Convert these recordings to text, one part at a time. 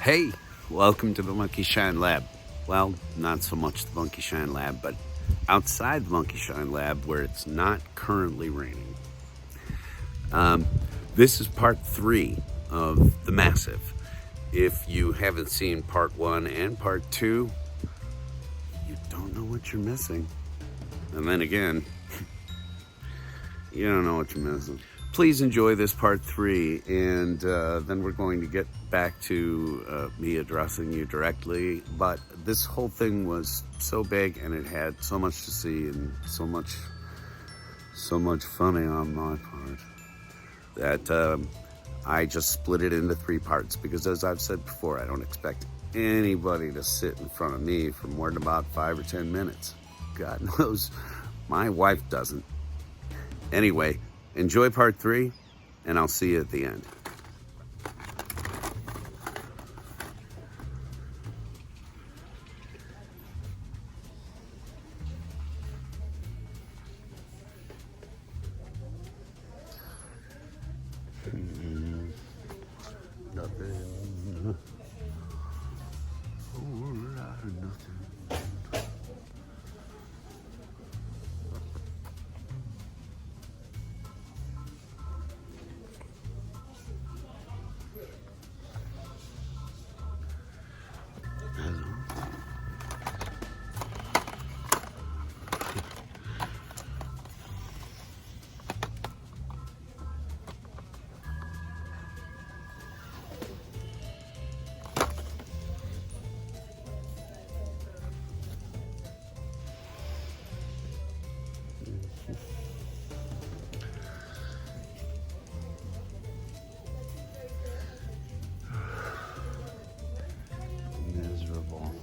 Hey, welcome to the Monkey Shine Lab. Well, not so much the Monkey Shine Lab, but outside the Monkey Shine Lab where it's not currently raining. This is part 3 of The Massive. If you haven't seen part 1 and part 2, you don't know what you're missing. And then again, you don't know what you're missing. Please enjoy this part 3, and then we're going to get back to me addressing you directly. But this whole thing was so big, and it had so much to see, and so much funny on my part, that I just split it into 3 parts. Because as I've said before, I don't expect anybody to sit in front of me for more than about 5 or 10 minutes. God knows, my wife doesn't. Anyway, enjoy part 3, and I'll see you at the end. Nothing. Whole lot of nothing. Miserable.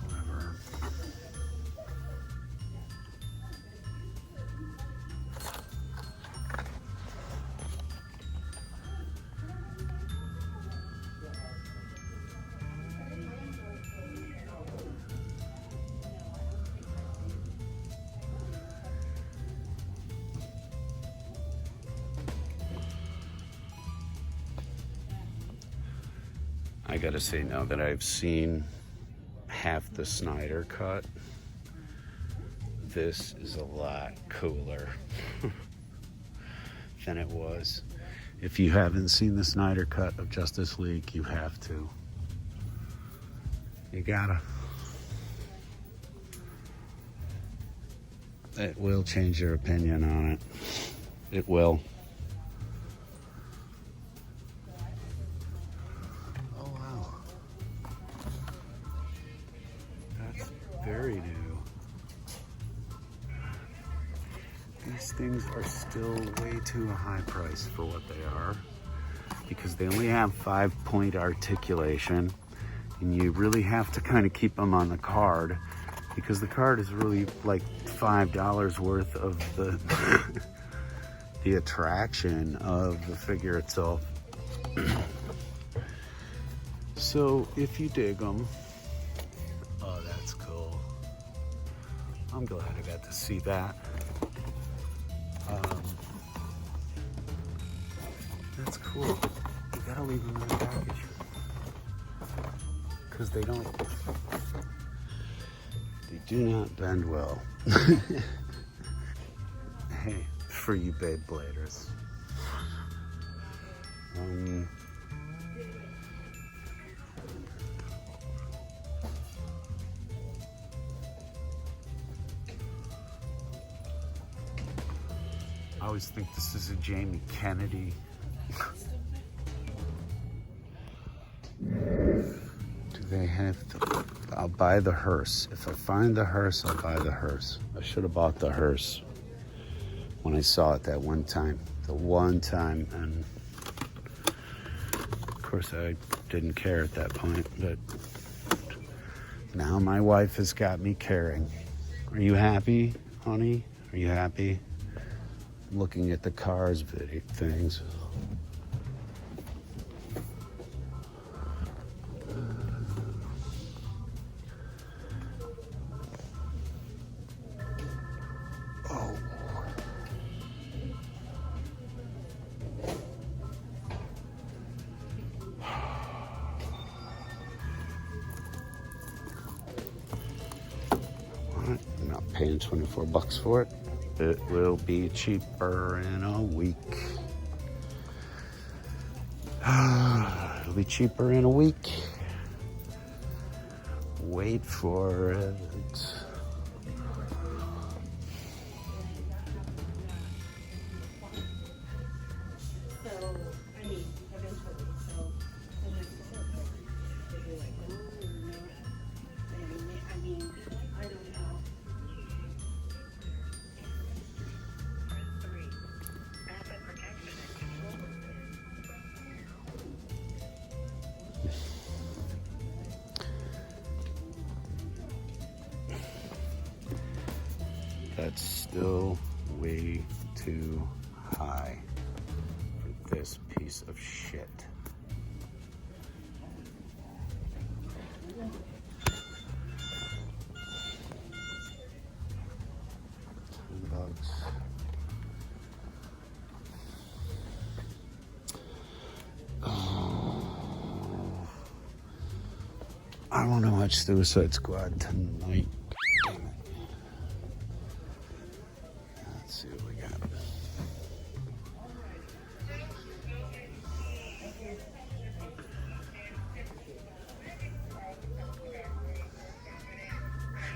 Whatever. I gotta say, now that I've seen half the Snyder Cut, this is a lot cooler than it was. If you haven't seen the Snyder Cut of Justice League, you have to. You gotta. It will change your opinion on it. It will. Very new. These things are still way too high price for what they are, because they only have 5-point articulation, and you really have to kind of keep them on the card, because the card is really like $5 worth of the the attraction of the figure itself. So if you dig them, oh, that's cool. I'm glad I got to see that. That's cool. You gotta leave them in the package, because they do not bend well. Hey, for you Beybladers. I always think this is a Jamie Kennedy. Do they have the... I'll buy the hearse. If I find the hearse, I'll buy the hearse. I should have bought the hearse when I saw it that one time. The one time, and of course I didn't care at that point, but now my wife has got me caring. Are you happy, honey? Are you happy? I'm looking at the cars things. $24 for it. It will be cheaper in a week. It'll be cheaper in a week. Wait for it. That's still way too high for this piece of shit. $10. Oh, I want to watch Suicide Squad tonight. Damn it. Let's see what we got. I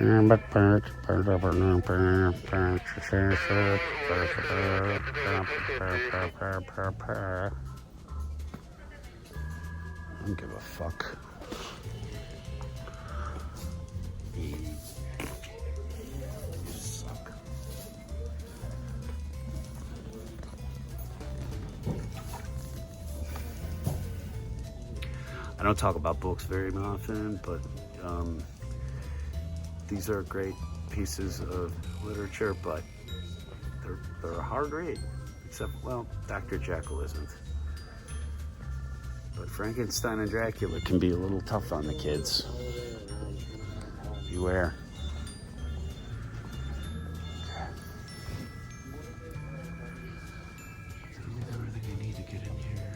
don't give a fuck. You suck. I don't talk about books very often, but these are great pieces of literature, but they're a hard read. Except, well, Dr. Jekyll isn't. But Frankenstein and Dracula can be a little tough on the kids. Beware. Everything I need to get in here.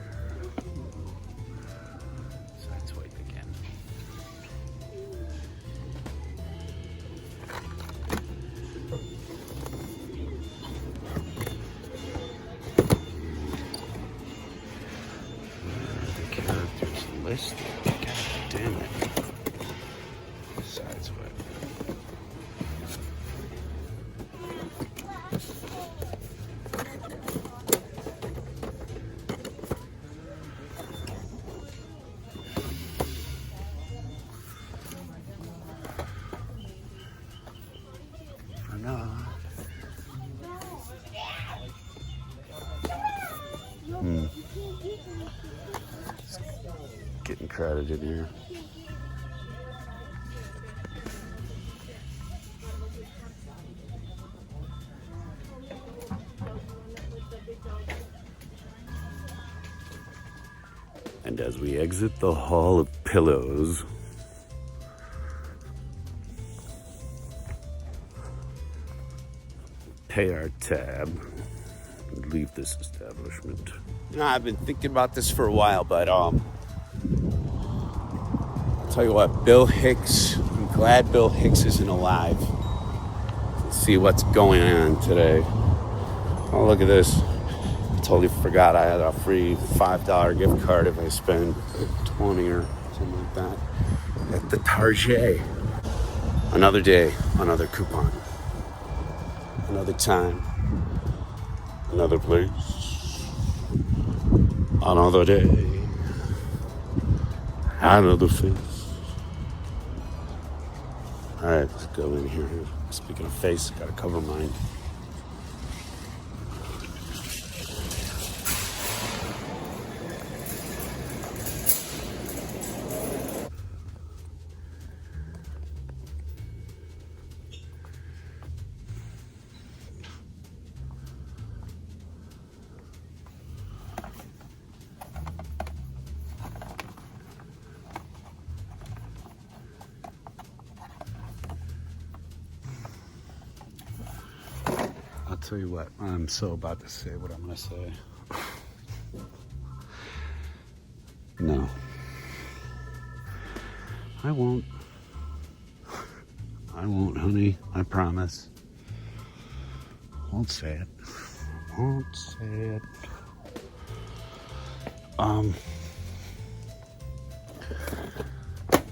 Sideswipe again. The characters listed. God damn it. Sideswipe. It's getting crowded in here. And as we exit the Hall of Pillows, pay our tab, and leave this establishment. You know, I've been thinking about this for a while, but I'll tell you what, Bill Hicks, I'm glad Bill Hicks isn't alive. Let's see what's going on today. Oh, look at this. I totally forgot I had a free $5 gift card if I spend 20 or something like that at the Target. Another day, another coupon. Another time, another place, another day, another face. All right, let's go in here. Speaking of face, gotta cover mine. I'll tell you what, I'm so about to say what I'm going to say. No. I won't. I won't, honey. I promise. Won't say it. Won't say it.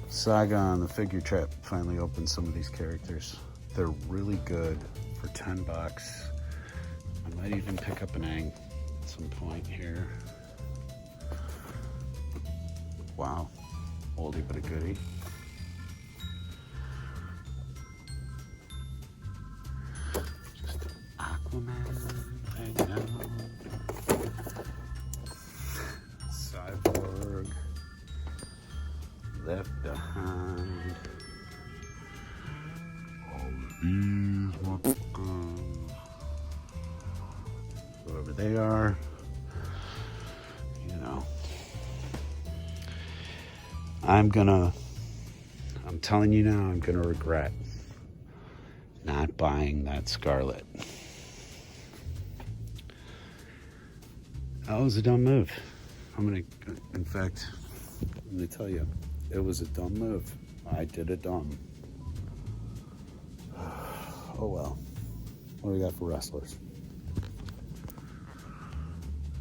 Saga on the Figure Trap finally opened some of these characters. They're really good for $10. I might even pick up an Aang at some point here. Wow, oldie but a goodie. Just Aquaman, hang out. Cyborg, Left Behind. All of these motherfuckers. Whoever they are, you know. I'm telling you now, I'm gonna regret not buying that Scarlet. That was a dumb move. In fact, let me tell you, it was a dumb move. I did it dumb. Oh well. What do we got for wrestlers?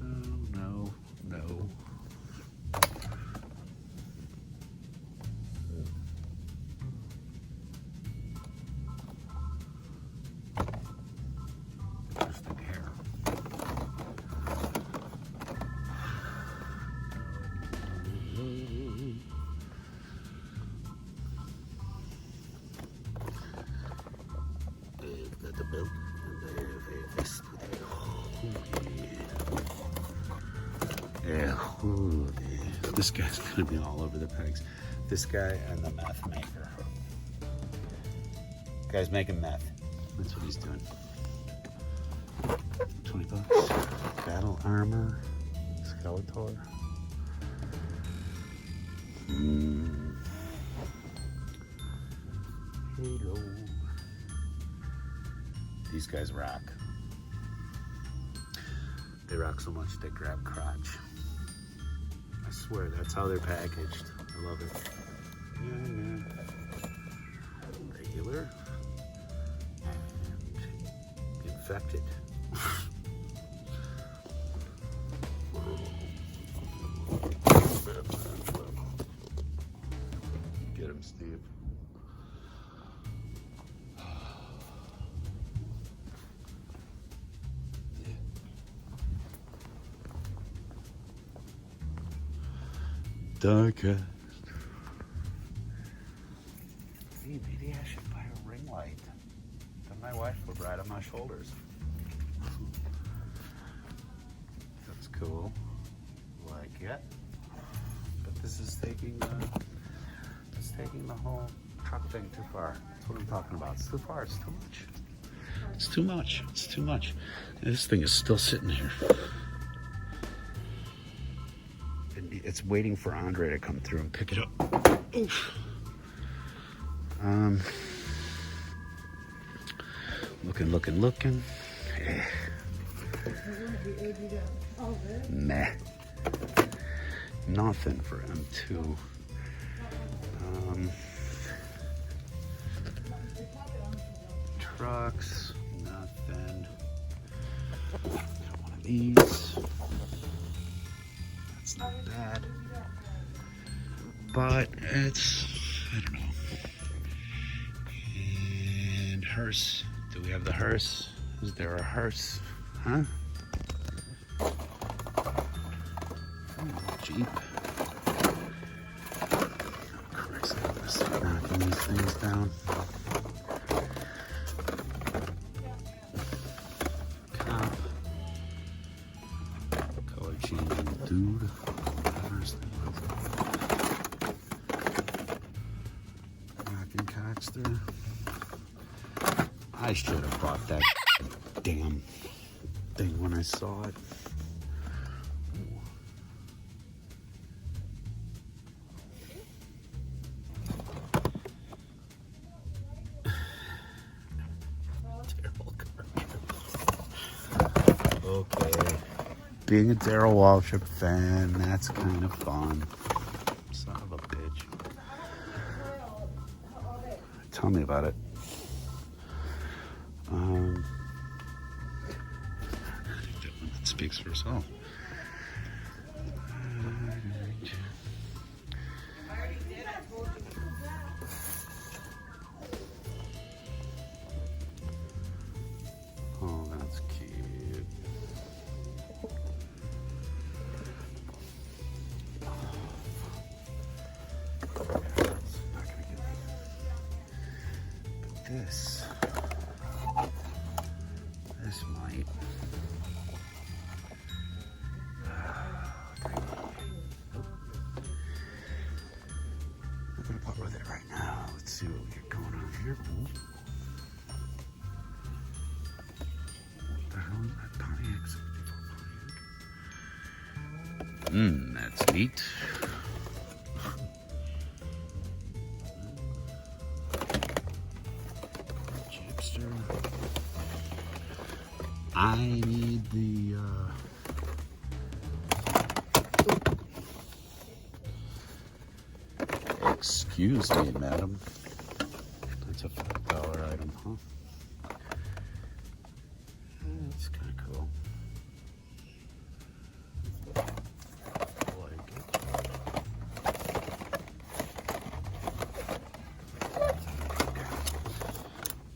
Oh, no. Interesting hair. They've got the belt and they have a vest with it. Yeah, ooh, yeah. This guy's gonna be all over the pegs. This guy and the meth maker. Guy's making meth. That's what he's doing. $20. Battle armor. Skeletor. Hello. These guys rock. They rock so much they grab crotch. I swear, that's how they're packaged. I love it. Yeah. Regular. And infected. Get him, Steve. Darkest. Hey, maybe I should buy a ring light. Then my wife would ride on my shoulders. That's cool. Like it. But this is taking the whole truck thing too far. That's what I'm talking about. It's too far. It's too much. It's too much. It's too much. This thing is still sitting here. It's waiting for Andre to come through and pick it up. Oof. Looking. Meh. Nothing for M2. Trucks, nothing. Got one of these. That's not bad. But it's, I don't know. And hearse. Do we have the hearse? Is there a hearse? Huh? Oh, Jeep. Correct. So I'm gonna start knocking these things down. Cop. Color changing dude. Knocking Cockster. I should have bought that damn thing when I saw it. Okay. Being a Daryl Waltrip fan, that's kind of fun. Son of a bitch. Tell me about it. speaks for us all. Oh, that's cute. It's not gonna get me. But this might. I'm gonna put with it right now. Let's see what we get going on here. What the hell is that Pontiac 64 Pontiac? That's neat. Chipster. I need the excuse me, madam. That's a $5 item, huh? That's kind of cool. I like it.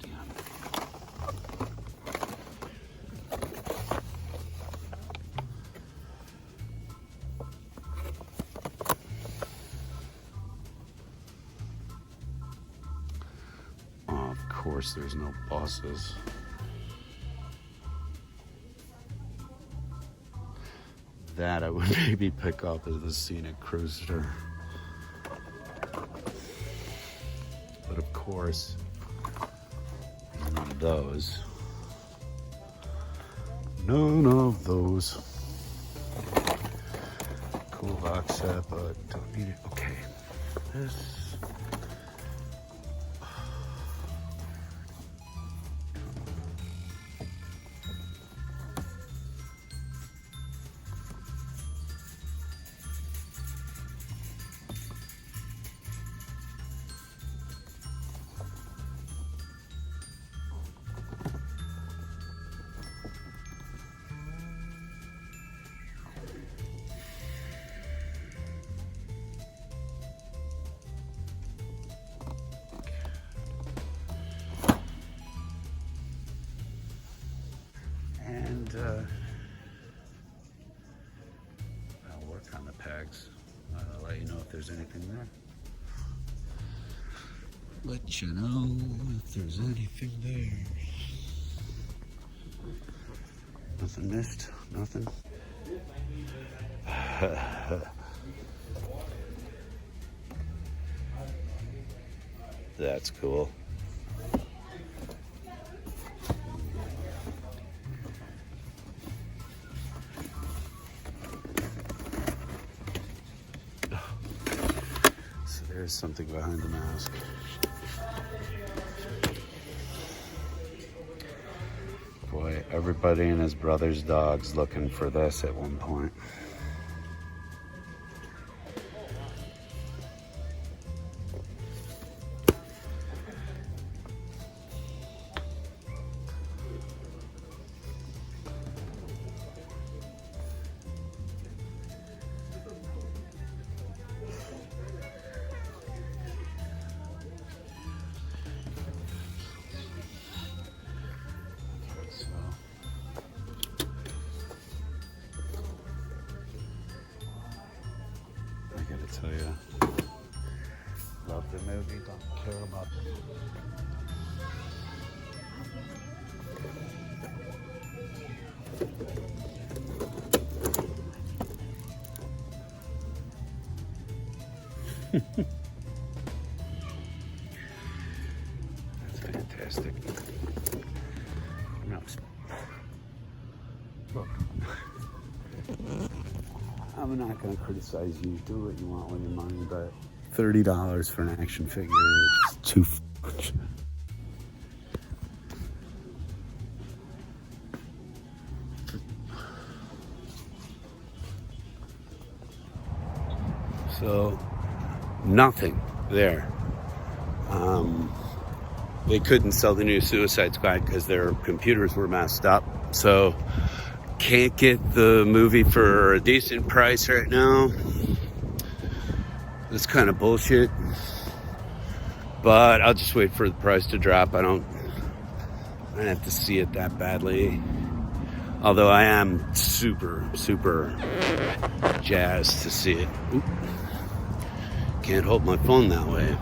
Damn. Of course, there's no buses. That I would maybe pick up as the scenic cruiser. But of course, none of those. None of those. Cool box set, but don't need it. Okay. This. And I'll work on the pegs. I'll let you know if there's anything there. Let you know if there's anything there. Nothing missed? Nothing? That's cool. So there's something behind the mask. Boy, everybody and his brother's dog's looking for this at one point. Tell you, love the movie, don't care about That's fantastic. No. Look. I'm not going to criticize you. Do what you want with your money, but $30 for an action figure is too much. So, nothing there. They couldn't sell the new Suicide Squad because their computers were messed up. So, Can't get the movie for a decent price right now. It's kind of bullshit. But I'll just wait for the price to drop. I don't have to see it that badly. Although I am super, super jazzed to see it. Oop. Can't hold my phone that way.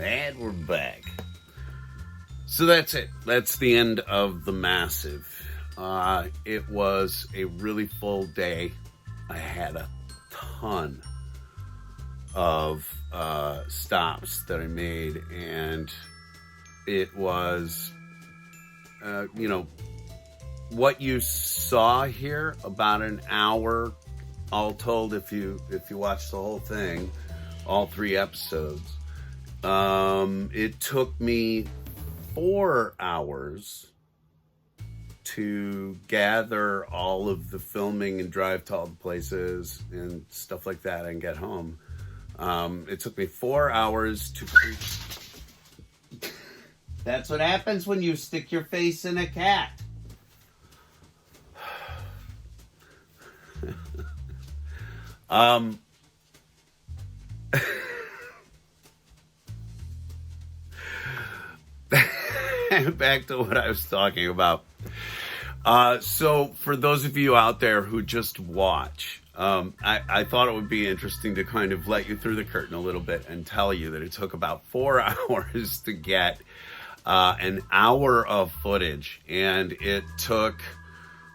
And we're back. So that's it. That's the end of The Massive. It was a really full day. I had a ton of stops that I made, and it was, what you saw here, about an hour, all told. If you watch the whole thing, all 3 episodes. It took me 4 hours to gather all of the filming and drive to all the places and stuff like that and get home. It took me 4 hours to preach. That's what happens when you stick your face in a cat. Back to what I was talking about. So for those of you out there who just watch, I thought it would be interesting to kind of let you through the curtain a little bit and tell you that it took about 4 hours to get an hour of footage, and it took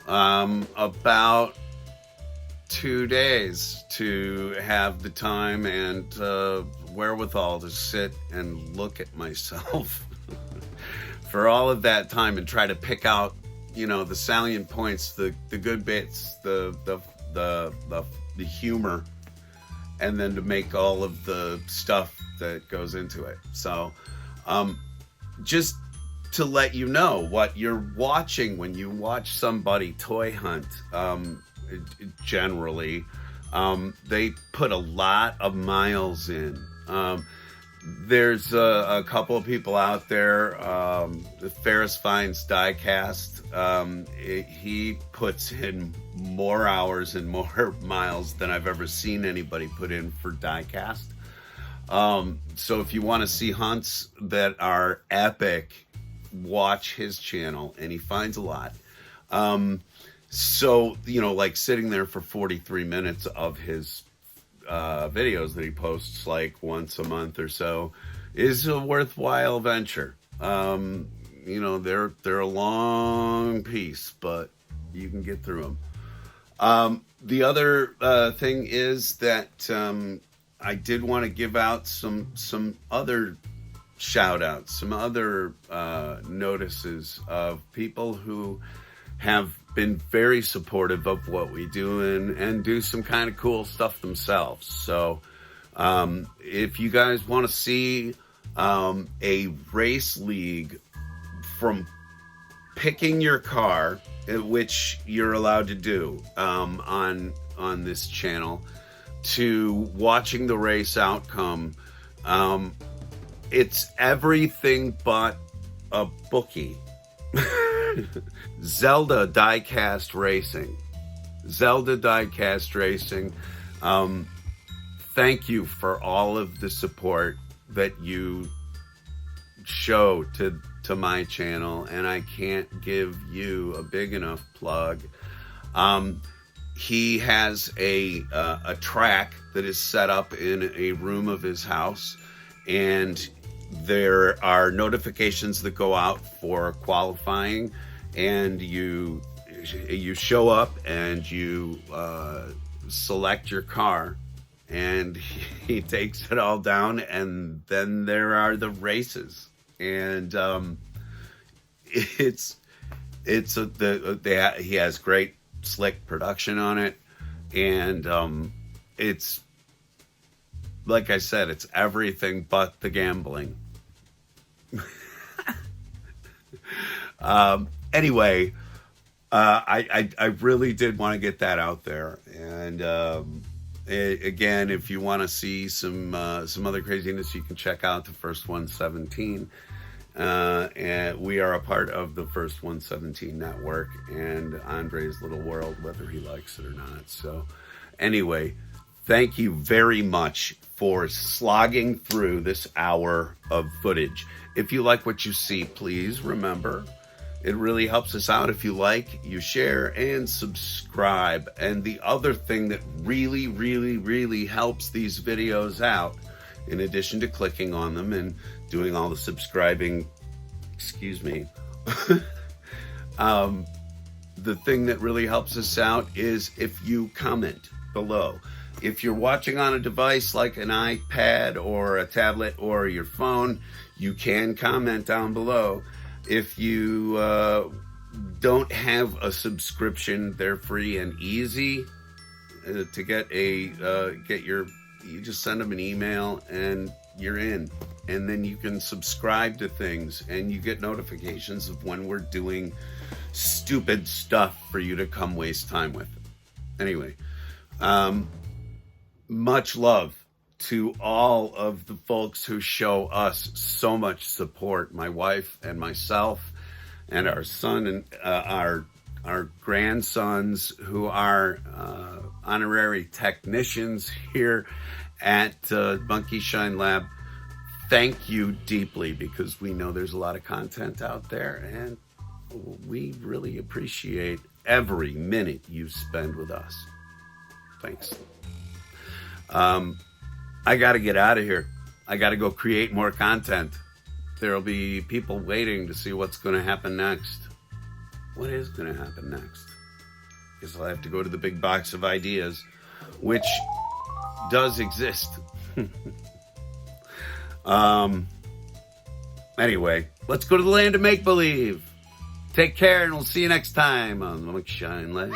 about 2 days to have the time and wherewithal to sit and look at myself for all of that time and try to pick out, the salient points, the good bits, the humor, and then to make all of the stuff that goes into it. So, just to let you know what you're watching when you watch somebody toy hunt, generally, they put a lot of miles in. There's a couple of people out there, Ferris Fiennes Diecast. He puts in more hours and more miles than I've ever seen anybody put in for diecast. So if you want to see hunts that are epic, watch his channel, and he finds a lot. So, like sitting there for 43 minutes of his videos that he posts like once a month or so is a worthwhile venture. They're a long piece, but you can get through them. The other thing is that I did want to give out some other shout outs, some other notices of people who have been very supportive of what we do and do some kind of cool stuff themselves. So if you guys want to see a race league from picking your car, which you're allowed to do on this channel, to watching the race outcome, it's everything but a bookie. Zelda Diecast Racing. Thank you for all of the support that you show to my channel, and I can't give you a big enough plug. He has a track that is set up in a room of his house, and there are notifications that go out for qualifying, and you show up and you select your car, and he takes it all down, and then there are the races, and he has great slick production on it, and it's, like I said, it's everything but the gambling. Anyway, I really did want to get that out there. And again, if you want to see some other craziness, you can check out the First 117. And we are a part of the First 117 network and Andre's Little World, whether he likes it or not. So anyway, thank you very much for slogging through this hour of footage. If you like what you see, please remember, it really helps us out if you like, you share, and subscribe. And the other thing that really, really, really helps these videos out, in addition to clicking on them and doing all the subscribing, the thing that really helps us out is if you comment below. If you're watching on a device like an iPad or a tablet or your phone, you can comment down below. If you don't have a subscription, they're free and easy to get. You just send them an email and you're in. And then you can subscribe to things and you get notifications of when we're doing stupid stuff for you to come waste time with. Anyway, much love to all of the folks who show us so much support, my wife and myself and our son and our grandsons who are honorary technicians here at Monkey Shine Lab. Thank you deeply, because we know there's a lot of content out there and we really appreciate every minute you spend with us. Thanks. I got to get out of here. I got to go create more content. There'll be people waiting to see what's going to happen next. What is going to happen next? Guess I'll have to go to the big box of ideas, which does exist. Anyway, let's go to the land of make-believe. Take care, and we'll see you next time on the Monkey Shine Lab.